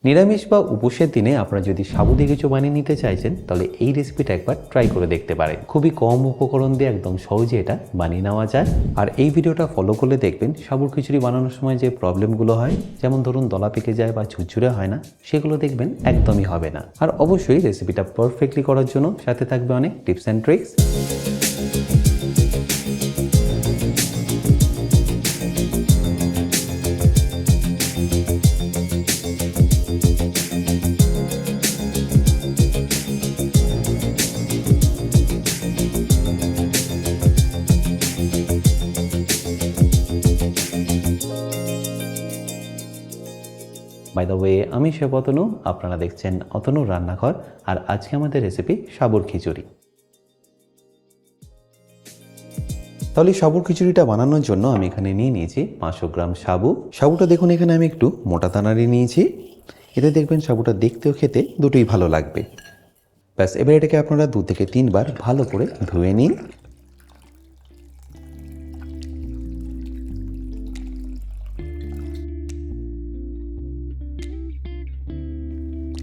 নিরামিষ বা উপোসের দিনে আপনারা যদি সাবু দিয়ে কিছু বানিয়ে নিতে চাইছেন তাহলে এই রেসিপিটা একবার ট্রাই করে দেখতে পারেন। খুবই কম উপকরণ দিয়ে একদম সহজে এটা বানিয়ে নেওয়া যায়। আর এই ভিডিওটা ফলো করলে দেখবেন সাবুর খিচুড়ি বানানোর সময় যে প্রবলেমগুলো হয়, যেমন ধরুন দলা পেকে যায় বা ঝুরঝুরে হয় না, সেগুলো দেখবেন একদমই হবে না। আর অবশ্যই রেসিপিটা পারফেক্টলি করার জন্য সাথে থাকবে অনেক tips and tricks. By the way, আমি শেফ অতনু, আপনারা দেখছেন অতনুর রান্নাঘর। আর আজকে আমাদের রেসিপি সাবুর খিচুড়ি। তাহলে সাবুর খিচুড়িটা বানানোর জন্য আমি এখানে নিয়ে নিয়েছি 500 গ্রাম সাবু। সাবুটা দেখুন এখানে আমি একটু মোটা দানারই নিয়েছি। এতে দেখবেন সাবুটা দেখতেও খেতে দুটোই ভালো লাগবে। ব্যাস, এবার এটাকে আপনারা 2 থেকে 3 বার ভালো করে ধুয়ে নিন।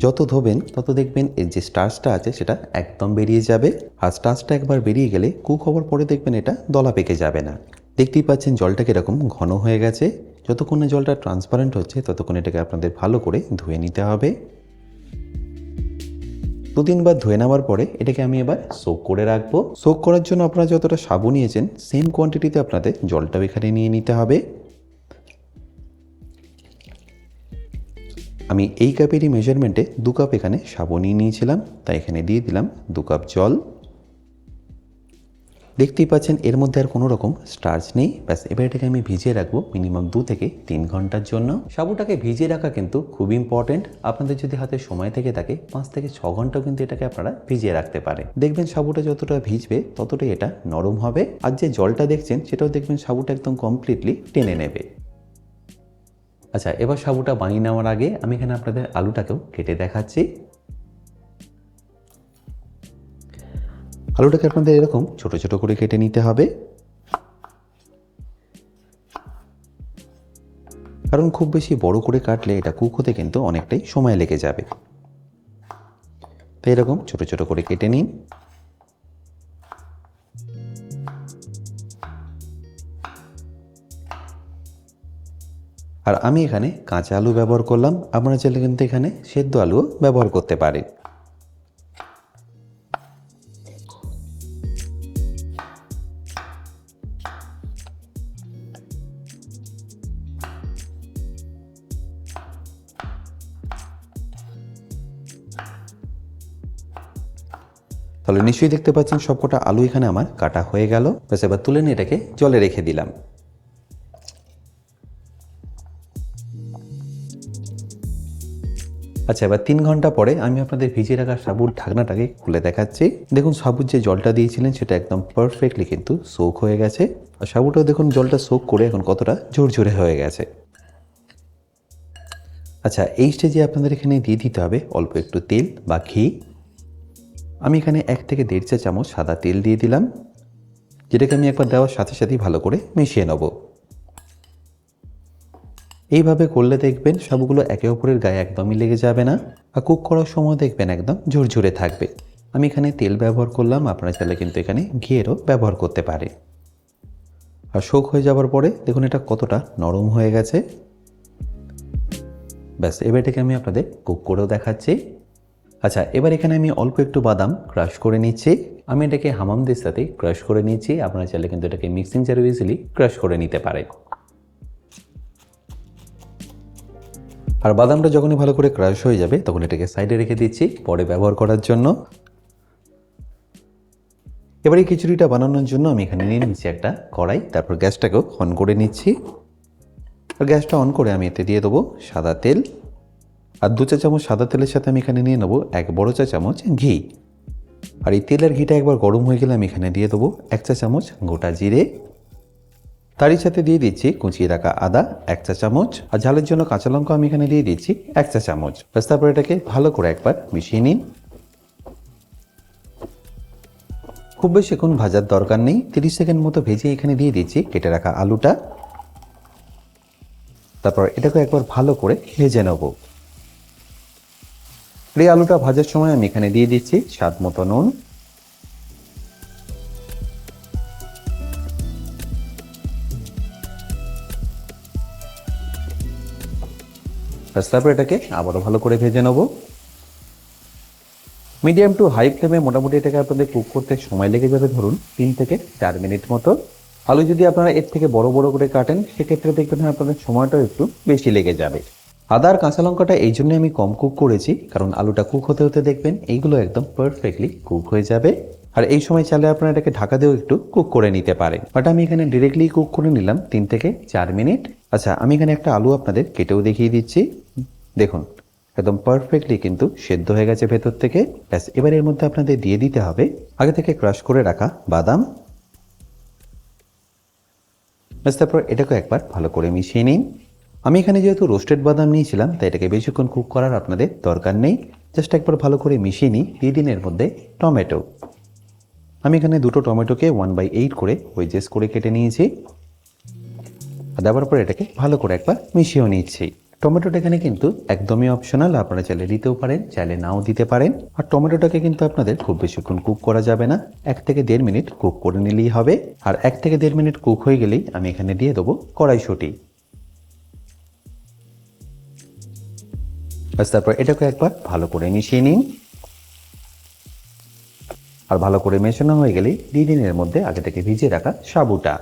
যত ধোবেন তত দেখবেন এর যে স্টার্চটা আছে সেটা একদম বেরিয়ে যাবে। আর স্টার্চটা একবার বেরিয়ে গেলে কুক হওয়ার পরে দেখবেন এটা দলা পেকে যাবে না। দেখতেই পাচ্ছেন জলটা কিরকম ঘন হয়ে গেছে। যতক্ষণ না জলটা ট্রান্সপারেন্ট হচ্ছে ততক্ষণ এটাকে আপনাদের ভালো করে ধুয়ে নিতে হবে। 2-3 বার ধুয়ে নেওয়ার পরে এটাকে আমি এবার সোক করে রাখবো। সোক করার জন্য আপনারা যতটা সাবু নিয়েছেন সেম কোয়ান্টিটিতে আপনাদের জলটাও এখানে নিয়ে নিতে হবে। আমি এই কাপেরই মেজারমেন্টে 2 কাপ এখানে সাবু নিয়ে নিয়েছিলাম, তাই এখানে দিয়ে দিলাম 2 কাপ জল। দেখতেই পাচ্ছেন এর মধ্যে আর কোনো রকম স্টার্চ নেই। ব্যাস, এবার এটাকে আমি ভিজিয়ে রাখবো মিনিমাম 2 থেকে 3 ঘন্টার জন্য। সাবুটাকে ভিজিয়ে রাখা কিন্তু খুব ইম্পর্টেন্ট। আপনাদের যদি হাতে সময় থেকে থাকে 5 থেকে 6 ঘন্টাও কিন্তু এটাকে আপনারা ভিজিয়ে রাখতে পারেন। দেখবেন সাবুটা যতটা ভিজবে ততটাই এটা নরম হবে। আর যে জলটা দেখছেন সেটাও দেখবেন সাবুটা একদম কমপ্লিটলি টেনে নেবে। আচ্ছা, এবার সাবুটা বানিয়ে নেওয়ার আগে আমি এখানে আপনাদের আলুটাকেও কেটে দেখাচ্ছি। আলুটাকে আপনাদের এরকম ছোট ছোট করে কেটে নিতে হবে, কারণ খুব বেশি বড় করে কাটলে এটা কুক হতে কিন্তু অনেকটাই সময় লেগে যাবে। তাই এরকম ছোট ছোট করে কেটে নিন। আর আমি এখানে কাঁচা আলু ব্যবহার করলাম, আপনারা চাইলে কিন্তু এখানে সেদ্ধ আলুও ব্যবহার করতে পারেন। তাহলে নিশ্চয়ই দেখতে পাচ্ছেন সবকটা আলু এখানে আমার কাটা হয়ে গেল। ব্যাস, এবার তুলে নিয়ে এটাকে জলে রেখে দিলাম। আচ্ছা, এবার 3 ঘন্টা পরে আমি আপনাদের ভিজিয়ে রাখা সাবুর ঢাকনাটাকে খুলে দেখাচ্ছি। দেখুন সাবুর যে জলটা দিয়েছিলেন সেটা একদম পারফেক্টলি কিন্তু সোক হয়ে গেছে। আর সাবুটাও দেখুন জলটা সোক করে এখন কতটা ঝরঝরে হয়ে গেছে। আচ্ছা, এই স্টেজে আপনাদের এখানে দিয়ে দিতে হবে অল্প একটু তেল বা ঘি। আমি এখানে 1 থেকে 1.5 চা চামচ সাদা তেল দিয়ে দিলাম, যেটাকে আমি একবার দেওয়ার সাথে সাথেই ভালো করে মিশিয়ে নেব। এইভাবে করলে দেখবেন সাবুগুলো একে অপরের গায়ে একদমই লেগে যাবে না। আর কুক করার সময় দেখবেন একদম ঝরঝরে থাকবে। আমি এখানে তেল ব্যবহার করলাম, আপনারা চাইলে কিন্তু এখানে ঘিয়েরও ব্যবহার করতে পারে। আর শোক হয়ে যাওয়ার পরে দেখুন এটা কতটা নরম হয়ে গেছে। ব্যাস, এবার এটাকে আমি আপনাদের কুক করেও দেখাচ্ছি। আচ্ছা, এবার এখানে আমি অল্প একটু বাদাম ক্রাশ করে নিচ্ছি। আমি এটাকে হামামদের সাথে ক্রাশ করে নিচ্ছি, আপনারা চাইলে কিন্তু এটাকে মিক্সিং জারে ইজিলি ক্রাশ করে নিতে পারে। আর বাদামটা যখনই ভালো করে ক্রাশ হয়ে যাবে তখন এটাকে সাইডে রেখে দিচ্ছি পরে ব্যবহার করার জন্য। এবার এই খিচুড়িটা বানানোর জন্য আমি এখানে নিয়ে নিচ্ছি একটা কড়াই, তারপর গ্যাসটাকেও অন করে নিচ্ছি। আর গ্যাসটা অন করে আমি এতে দিয়ে দেবো সাদা তেল। আর 2 চা চামচ সাদা তেলের সাথে আমি এখানে নিয়ে নেবো 1 বড় চা চামচ ঘি। আর এই তেলের ঘিটা একবার গরম হয়ে গেলে আমি এখানে দিয়ে দেবো 1 চা চামচ গোটা জিরে। তারই সাথে দিয়ে দিচ্ছি কুচিয়ে রাখা আদা 1 চা চামচ। আর ঝালের জন্য কাঁচা লঙ্কা আমি এখানে দিয়ে দিচ্ছি 1 চা চামচ। ব্যাস, তারপর এটাকে ভালো করে একবার মিশিয়ে নিন। খুব বেশিক্ষণ ভাজার দরকার নেই, 30 সেকেন্ড মতো ভেজে এখানে দিয়ে দিচ্ছি কেটে রাখা আলুটা। তারপর এটাকে একবার ভালো করে ভেজে নেব। এই আলুটা ভাজার সময় আমি এখানে দিয়ে দিচ্ছি স্বাদ মতো নুন, তারপর এটাকে আবারও ভালো করে ভেজে নেব। মিডিয়াম টু হাই ফ্লেমে মোটামুটি এটাকে আপনাদের কুক করতে সময় লেগে যাবে ধরুন 3 থেকে 4 মিনিট মতো। আলু যদি আপনারা এর থেকে বড় বড় করে কাটেন সেক্ষেত্রে দেখবেন আপনাদের সময়টাও একটু বেশি লেগে যাবে। আদা আর কাঁচা লঙ্কাটা এই জন্য আমি কম কুক করেছি, কারণ আলুটা কুক হতে হতে দেখবেন এইগুলো একদম পারফেক্টলি কুক হয়ে যাবে। আর এই সময় চাইলে আপনারা এটাকে ঢাকা দিয়েও একটু কুক করে নিতে পারেন, বাট আমি এখানে ডিরেক্টলি কুক করে নিলাম 3 থেকে 4 মিনিট। আচ্ছা, আমি এখানে একটা আলু আপনাদের কেটেও দেখিয়ে দিচ্ছি। দেখুন একদম পারফেক্টলি কিন্তু সেদ্ধ হয়ে গেছে ভেতর থেকে। ব্যাস, এবার এর মধ্যে আপনাদের দিয়ে দিতে হবে আগে থেকে ক্রাশ করে রাখা বাদাম। ব্যাস, তারপর এটাকে একবার ভালো করে মিশিয়ে নিন। আমি এখানে যেহেতু রোস্টেড বাদাম নিয়েছিলাম তাই এটাকে বেশিক্ষণ কুক করার আপনাদের দরকার নেই। জাস্ট একবার ভালো করে মিশিয়ে নিই। দিয়ে দিন এর মধ্যে টমেটো। আমি এখানে দুটো টমেটোকে 1/8 করে ওয়েজেস করে কেটে নিয়েছি। আর দেওয়ার পর এটাকে ভালো করে একবার মিশিয়েও নিচ্ছি। টমেটোটা এখানে কিন্তু একদমই অপশনাল, আপনারা চাইলে দিতেও পারেন, চাইলে নাও দিতে পারেন। আর টমেটোটাকে কিন্তু আপনাদের খুব বেশিক্ষণ কুক করা যাবে না, 1 থেকে 1.5 মিনিট কুক করে নিলেই হবে। আর 1 থেকে 1.5 মিনিট কুক হয়ে গেলেই আমি এখানে দিয়ে দেবো কড়াইশুঁটি। ব্যাস, তারপর এটাকে একবার ভালো করে মিশিয়ে নিন। আর ভালো করে মেশানো হয়ে গেলেই দিয়ে দিন এর মধ্যে আগে থেকে ভিজিয়ে রাখা সাবুটা।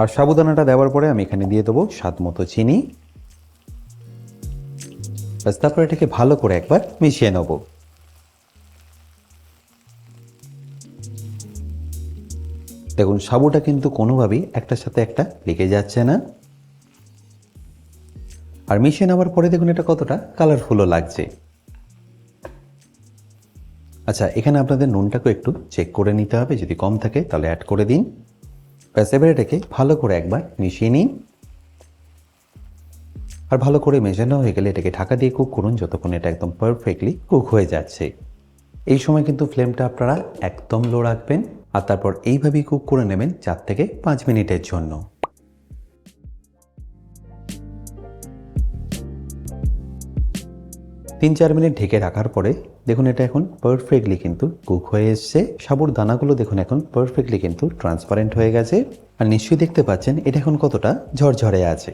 আর সাবুদানাটা দেওয়ার পরে আমি এখানে দিয়ে দেবো স্বাদ মতো চিনি। ব্যাস, তারপর এটাকে ভালো করে একবার মিশিয়ে নেব। দেখুন সাবুটা কিন্তু কোনোভাবেই একটার সাথে একটা লেগে যাচ্ছে না। আর মিশিয়ে নেওয়ার পরে দেখুন এটা কতটা কালারফুলও লাগছে। আচ্ছা, এখানে আপনাদের নুনটাকে একটু চেক করে নিতে হবে, যদি কম থাকে তাহলে অ্যাড করে দিন। ব্যাস, এবার এটাকে ভালো করে একবার মিশিয়ে নিন। আর ভালো করে মেশানো হয়ে গেলে এটাকে ঢাকা দিয়ে কুক করুন যতক্ষণ এটা একদম পারফেক্টলি কুক হয়ে যাচ্ছে। এই সময় কিন্তু ফ্লেমটা আপনারা একদম লো রাখবেন। আর তারপর এইভাবেই কুক করে নেবেন 4 থেকে 5 মিনিটের জন্য। 3-4 মিনিট ঢেকে রাখার পরে দেখুন এটা এখন পারফেক্টলি কিন্তু কুক হয়ে এসছে। সাবুর দানাগুলো দেখুন এখন পারফেক্টলি কিন্তু ট্রান্সপারেন্ট হয়ে গেছে। আর নিশ্চয়ই দেখতে পাচ্ছেন এটা এখন কতটা ঝরঝরে আছে।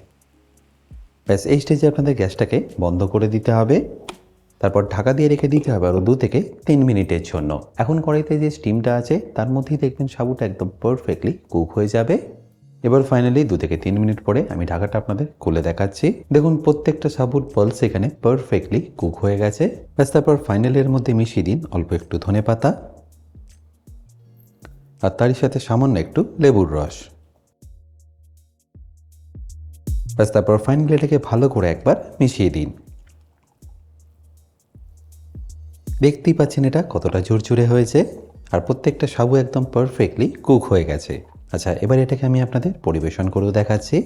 ব্যাস, এই স্টেজে আপনাদের গ্যাসটাকে বন্ধ করে দিতে হবে। তারপর ঢাকা দিয়ে রেখে দিতে হবে আরও 2 থেকে 3 মিনিটের জন্য। এখন কড়াইতে যে স্টিমটা আছে তার মধ্যেই দেখবেন সাবুটা একদম পারফেক্টলি কুক হয়ে যাবে। এবার ফাইনালি 2 থেকে 3 মিনিট পরে আমি ঢাকাটা আপনাদের খুলে দেখাচ্ছি। দেখুন প্রত্যেকটা সাবুর পালস এখানে পারফেক্টলি কুক হয়ে গেছে। ব্যাস, তারপর ফাইনালি এর মধ্যে মিশিয়ে দিন অল্প একটু ধনেপাতা আর তারই সাথে সামান্য একটু লেবুর রস। ব্যাস, তারপর ফাইনালি এটাকে ভালো করে একবার মিশিয়ে দিন। দেখতেই পাচ্ছেন এটা কতটা ঝুরঝুরে হয়েছে। আর প্রত্যেকটা সাবু একদম পারফেক্টলি কুক হয়ে গেছে। আচ্ছা, এবার এটাকে আমি আপনাদের পরিবেশন করেও দেখাচ্ছি।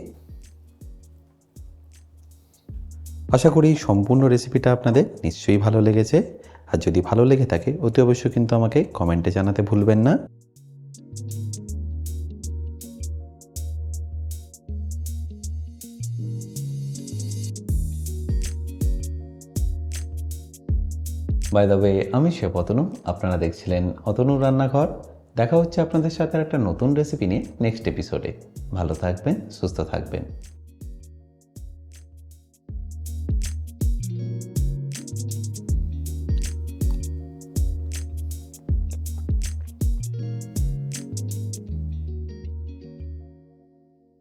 আশা করি সম্পূর্ণ রেসিপিটা আপনাদের নিশ্চয়ই ভালো লেগেছে। আর যদি ভালো লেগে থাকে অতি অবশ্যই কিন্তু আমাকে কমেন্টে জানাতে ভুলবেন না। বাই দ্য ওয়ে, আমি শেফ অতনু, আপনারা দেখছিলেন অতনুর রান্নাঘর। দেখা হচ্ছে আপনাদের সাথে একটা নতুন রেসিপি নিয়ে নেক্সট এপিসোডে। ভালো থাকবেন, সুস্থ থাকবেন।